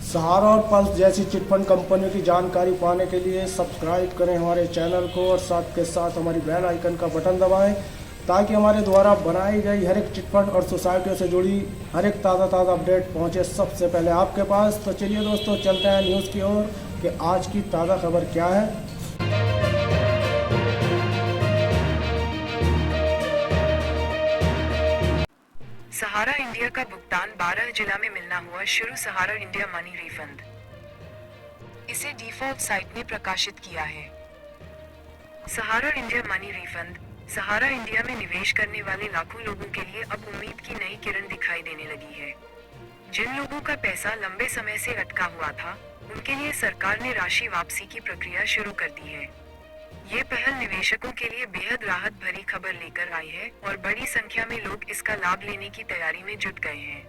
सहारा और पल्स जैसी चिटफंड कंपनियों की जानकारी पाने के लिए सब्सक्राइब करें हमारे चैनल को और साथ के साथ हमारी बेल आइकन का बटन दबाएं ताकि हमारे द्वारा बनाई गई हर एक चिटफंड और सोसाइटियों से जुड़ी हर एक ताज़ा अपडेट पहुंचे सबसे पहले आपके पास। तो चलिए दोस्तों, चलते हैं न्यूज़ की ओर कि आज की ताज़ा खबर क्या है। सहारा इंडिया का भुगतान 12 जिला में मिलना हुआ शुरू। सहारा इंडिया मनी रिफंड, इसे डिफॉल्ट साइट ने प्रकाशित किया है। सहारा इंडिया मनी रिफंड। सहारा इंडिया में निवेश करने वाले लाखों लोगों के लिए अब उम्मीद की नई किरण दिखाई देने लगी है। जिन लोगों का पैसा लंबे समय से अटका हुआ था, उनके लिए सरकार ने राशि वापसी की प्रक्रिया शुरू कर दी है। ये पहल निवेशकों के लिए बेहद राहत भरी खबर लेकर आई है और बड़ी संख्या में लोग इसका लाभ लेने की तैयारी में जुट गए हैं।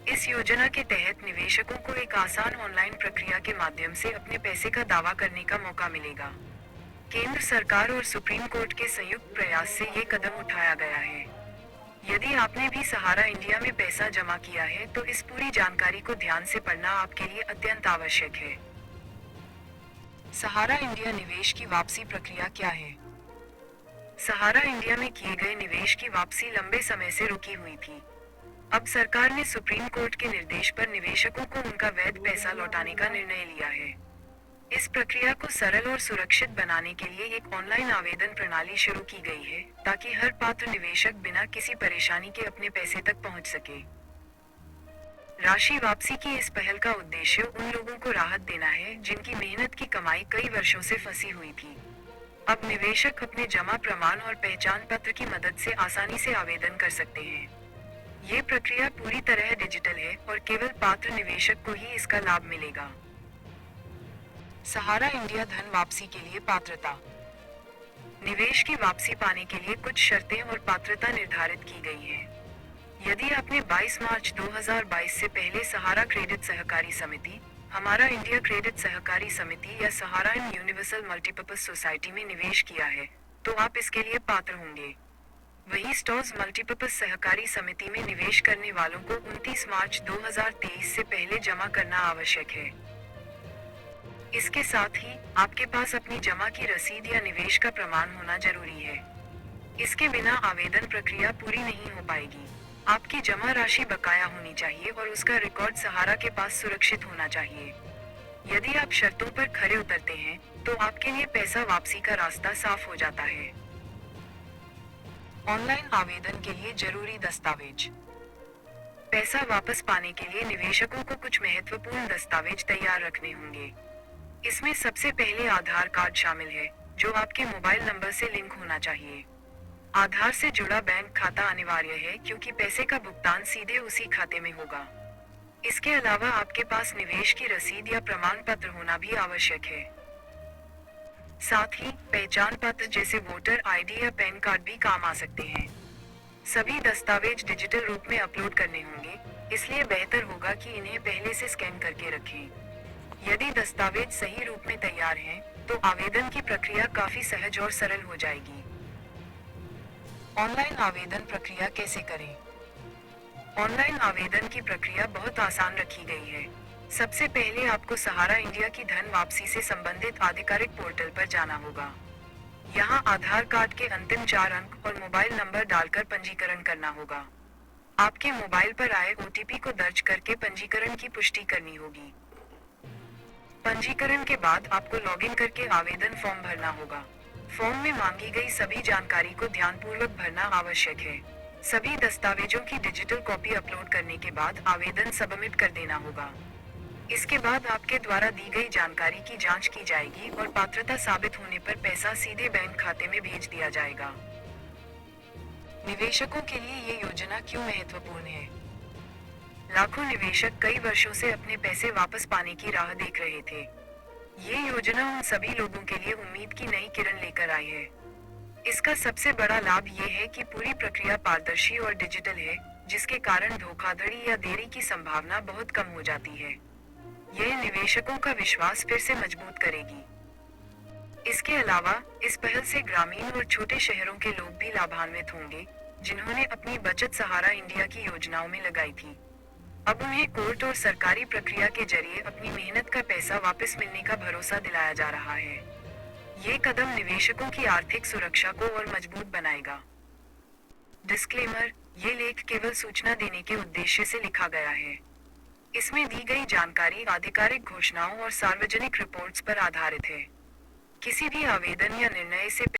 इस योजना के तहत निवेशकों को एक आसान ऑनलाइन प्रक्रिया के माध्यम से अपने पैसे का दावा करने का मौका मिलेगा। केंद्र सरकार और सुप्रीम कोर्ट के संयुक्त प्रयास से ये कदम उठाया गया है। यदि आपने भी सहारा इंडिया में पैसा जमा किया है तो इस पूरी जानकारी को ध्यान से पढ़ना आपके लिए अत्यंत आवश्यक है। सहारा इंडिया निवेश की वापसी प्रक्रिया क्या है? सहारा इंडिया में किए गए निवेश की वापसी लंबे समय से रुकी हुई थी। अब सरकार ने सुप्रीम कोर्ट के निर्देश पर निवेशकों को उनका वैध पैसा लौटाने का निर्णय लिया है। इस प्रक्रिया को सरल और सुरक्षित बनाने के लिए एक ऑनलाइन आवेदन प्रणाली शुरू की गई है ताकि हर पात्र निवेशक बिना किसी परेशानी के अपने पैसे तक पहुंच सके। राशि वापसी की इस पहल का उद्देश्य उन लोगों को राहत देना है जिनकी मेहनत की कमाई कई वर्षों से फंसी हुई थी। अब निवेशक अपने जमा प्रमाण और पहचान पत्र की मदद से आसानी से आवेदन कर सकते हैं। ये प्रक्रिया पूरी तरह डिजिटल है और केवल पात्र निवेशक को ही इसका लाभ मिलेगा। सहारा इंडिया धन वापसी के लिए पात्रता। निवेश की वापसी पाने के लिए कुछ शर्तें और पात्रता निर्धारित की गई है। यदि आपने 22 मार्च 2022 से पहले सहारा क्रेडिट सहकारी समिति, हमारा इंडिया क्रेडिट सहकारी समिति या सहारा इन यूनिवर्सल मल्टीपर्पज सोसाइटी में निवेश किया है, तो आप इसके लिए पात्र होंगे। वही स्टॉर्स मल्टीपर्पज सहकारी समिति में निवेश करने वालों को 29 मार्च 2023 से पहले जमा करना आवश्यक है। इसके साथ ही आपके पास अपनी जमा की रसीद या निवेश का प्रमाण होना जरूरी है। इसके बिना आवेदन प्रक्रिया पूरी नहीं हो पाएगी। आपकी जमा राशि बकाया होनी चाहिए और उसका रिकॉर्ड सहारा के पास सुरक्षित होना चाहिए। यदि आप शर्तों पर खरे उतरते हैं, तो आपके लिए पैसा वापसी का रास्ता साफ हो जाता है। ऑनलाइन आवेदन के लिए जरूरी दस्तावेज। पैसा वापस पाने के लिए निवेशकों को कुछ महत्वपूर्ण दस्तावेज तैयार रखने होंगे। इसमें सबसे पहले आधार कार्ड शामिल है, जो आपके मोबाइल नंबर से लिंक होना चाहिए। आधार से जुड़ा बैंक खाता अनिवार्य है क्योंकि पैसे का भुगतान सीधे उसी खाते में होगा। इसके अलावा आपके पास निवेश की रसीद या प्रमाण पत्र होना भी आवश्यक है। साथ ही पहचान पत्र जैसे वोटर आईडी या पैन कार्ड भी काम आ सकते हैं। सभी दस्तावेज डिजिटल रूप में अपलोड करने होंगे, इसलिए बेहतर होगा कि इन्हें पहले से स्कैन करके रखें। यदि दस्तावेज सही रूप में तैयार हैं, तो आवेदन की प्रक्रिया काफी सहज और सरल हो जाएगी। ऑनलाइन आवेदन प्रक्रिया कैसे करें? ऑनलाइन आवेदन की प्रक्रिया बहुत आसान रखी गई है। सबसे पहले आपको सहारा इंडिया की धन वापसी से संबंधित आधिकारिक पोर्टल पर जाना होगा। यहाँ आधार कार्ड के अंतिम 4 अंक और मोबाइल नंबर डालकर पंजीकरण करना होगा। आपके मोबाइल पर आए OTP को दर्ज करके पंजीकरण की पुष्टि करनी होगी। पंजीकरण के बाद आपको लॉगिन करके आवेदन फॉर्म भरना होगा। फॉर्म में मांगी गई सभी जानकारी को ध्यानपूर्वक भरना आवश्यक है। सभी दस्तावेजों की डिजिटल कॉपी अपलोड करने के बाद आवेदन सबमिट कर देना होगा। इसके बाद आपके द्वारा दी गई जानकारी की जांच की जाएगी और पात्रता साबित होने पर पैसा सीधे बैंक खाते में भेज दिया जाएगा। निवेशकों के लिए ये योजना क्यों महत्वपूर्ण है? लाखों निवेशक कई वर्षों से अपने पैसे वापस पाने की राह देख रहे थे। ये योजना उन सभी लोगों के लिए उम्मीद की नई किरण लेकर आई है। इसका सबसे बड़ा लाभ ये है कि पूरी प्रक्रिया पारदर्शी और डिजिटल है, जिसके कारण धोखाधड़ी या देरी की संभावना बहुत कम हो जाती है। यह निवेशकों का विश्वास फिर से मजबूत करेगी। इसके अलावा इस पहल से ग्रामीण और छोटे शहरों के लोग भी लाभान्वित होंगे, जिन्होंने अपनी बचत सहारा इंडिया की योजनाओं में लगाई थी। अब उन्हें कोर्ट और सरकारी प्रक्रिया के जरिए अपनी मेहनत का पैसा वापस मिलने का भरोसा दिलाया जा रहा है। ये कदम निवेशकों की आर्थिक सुरक्षा को और मजबूत बनाएगा। डिस्क्लेमर: ये लेख केवल सूचना देने के उद्देश्य से लिखा गया है। इसमें दी गई जानकारी आधिकारिक घोषणाओं और सार्वजनिक रिपोर्ट्स पर आधारित है। किसी भी आवेदन या निर्णय से